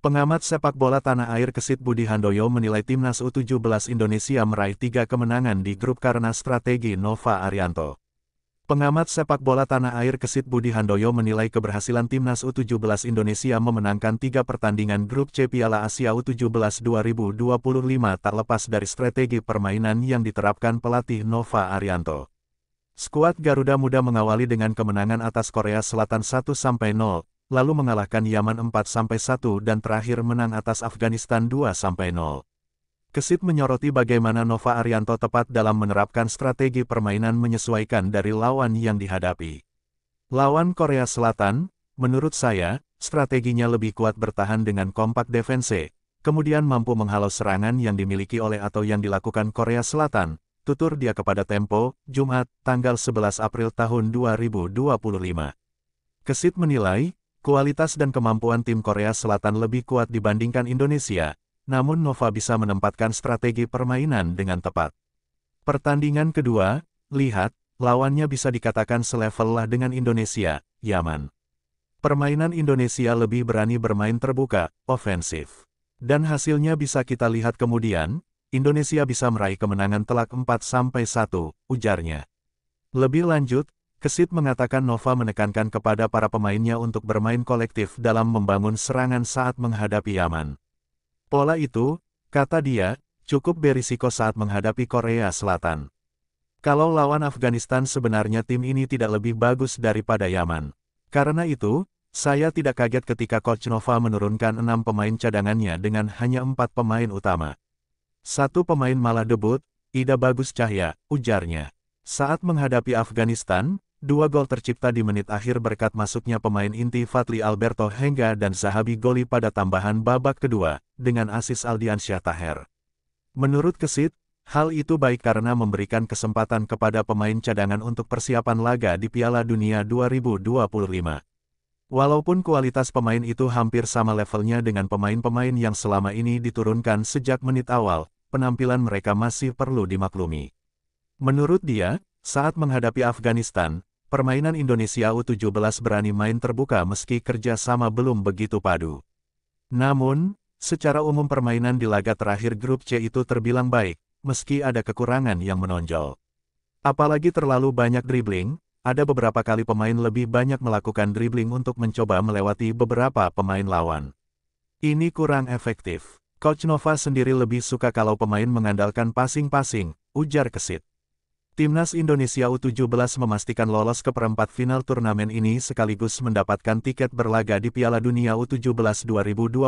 Pengamat sepak bola tanah air Kesit Budi Handoyo menilai timnas U17 Indonesia meraih 3 kemenangan di grup karena strategi Nova Arianto. Pengamat sepak bola tanah air Kesit Budi Handoyo menilai keberhasilan timnas U17 Indonesia memenangkan 3 pertandingan grup C Piala Asia U17 2025 tak lepas dari strategi permainan yang diterapkan pelatih Nova Arianto. Skuad Garuda Muda mengawali dengan kemenangan atas Korea Selatan 1-0, lalu mengalahkan Yaman 4-1 dan terakhir menang atas Afghanistan 2-0. Kesit menyoroti bagaimana Nova Arianto tepat dalam menerapkan strategi permainan menyesuaikan dari lawan yang dihadapi. Lawan Korea Selatan, menurut saya, strateginya lebih kuat bertahan dengan kompak defense, kemudian mampu menghalau serangan yang dimiliki oleh atau yang dilakukan Korea Selatan, tutur dia kepada Tempo, Jumat, tanggal 11 April tahun 2025. Kesit menilai, kualitas dan kemampuan tim Korea Selatan lebih kuat dibandingkan Indonesia, namun Nova bisa menempatkan strategi permainan dengan tepat. Pertandingan kedua, lihat, lawannya bisa dikatakan selevel lah dengan Indonesia, Yaman. Permainan Indonesia lebih berani bermain terbuka, ofensif. Dan hasilnya bisa kita lihat kemudian, Indonesia bisa meraih kemenangan telak 4-1, ujarnya. Lebih lanjut, Kesit mengatakan Nova menekankan kepada para pemainnya untuk bermain kolektif dalam membangun serangan saat menghadapi Yaman. Pola itu, kata dia, cukup berisiko saat menghadapi Korea Selatan. Kalau lawan Afghanistan sebenarnya tim ini tidak lebih bagus daripada Yaman. Karena itu, saya tidak kaget ketika Coach Nova menurunkan 6 pemain cadangannya dengan hanya 4 pemain utama. 1 pemain malah debut, Ida Bagus Cahya, ujarnya. Saat menghadapi Afghanistan, 2 gol tercipta di menit akhir berkat masuknya pemain inti Fadli Alberto Hengga dan Zahabi Goli pada tambahan babak kedua, dengan asis Aldiansyah Taher. Menurut Kesit, hal itu baik karena memberikan kesempatan kepada pemain cadangan untuk persiapan laga di Piala Dunia 2025. Walaupun kualitas pemain itu hampir sama levelnya dengan pemain-pemain yang selama ini diturunkan sejak menit awal, penampilan mereka masih perlu dimaklumi. Menurut dia, saat menghadapi Afghanistan, permainan Indonesia U17 berani main terbuka meski kerja sama belum begitu padu. Namun, secara umum permainan di laga terakhir grup C itu terbilang baik, meski ada kekurangan yang menonjol. Apalagi terlalu banyak dribbling, ada beberapa kali pemain lebih banyak melakukan dribbling untuk mencoba melewati beberapa pemain lawan. Ini kurang efektif. Coach Nova sendiri lebih suka kalau pemain mengandalkan passing-passing, ujar Kesit. Timnas Indonesia U17 memastikan lolos ke perempat final turnamen ini sekaligus mendapatkan tiket berlaga di Piala Dunia U17 2025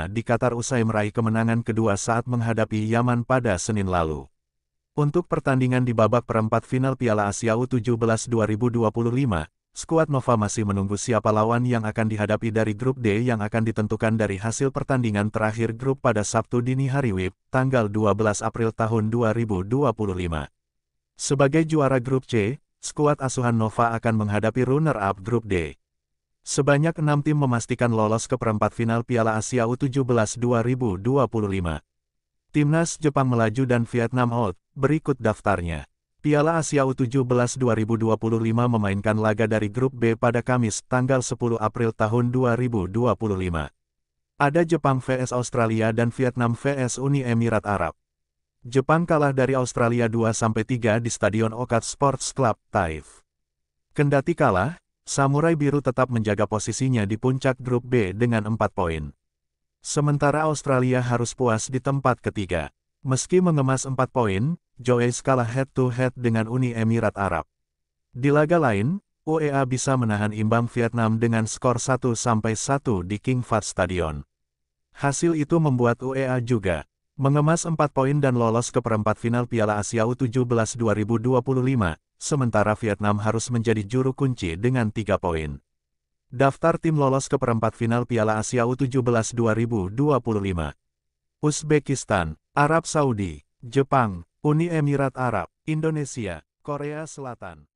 di Qatar usai meraih kemenangan kedua saat menghadapi Yaman pada Senin lalu. Untuk pertandingan di babak perempat final Piala Asia U17 2025, skuad Nova masih menunggu siapa lawan yang akan dihadapi dari grup D yang akan ditentukan dari hasil pertandingan terakhir grup pada Sabtu dini hari WIB, tanggal 12 April tahun 2025. Sebagai juara grup C, skuad asuhan Nova akan menghadapi runner-up grup D. Sebanyak 6 tim memastikan lolos ke perempat final Piala Asia U17 2025. Timnas Jepang melaju dan Vietnam out, berikut daftarnya. Piala Asia U17 2025 memainkan laga dari grup B pada Kamis, tanggal 10 April tahun 2025. Ada Jepang vs Australia dan Vietnam vs Uni Emirat Arab. Jepang kalah dari Australia 2-3 di Stadion Okat Sports Club, Taif. Kendati kalah, Samurai Biru tetap menjaga posisinya di puncak grup B dengan 4 poin. Sementara Australia harus puas di tempat ketiga. Meski mengemas 4 poin, Joyce kalah head-to-head dengan Uni Emirat Arab. Di laga lain, UEA bisa menahan imbang Vietnam dengan skor 1-1 di King Fahd Stadion. Hasil itu membuat UEA juga mengemas 4 poin dan lolos ke perempat final Piala Asia U17 2025, sementara Vietnam harus menjadi juru kunci dengan 3 poin. Daftar tim lolos ke perempat final Piala Asia U17 2025. Uzbekistan, Arab Saudi, Jepang, Uni Emirat Arab, Indonesia, Korea Selatan.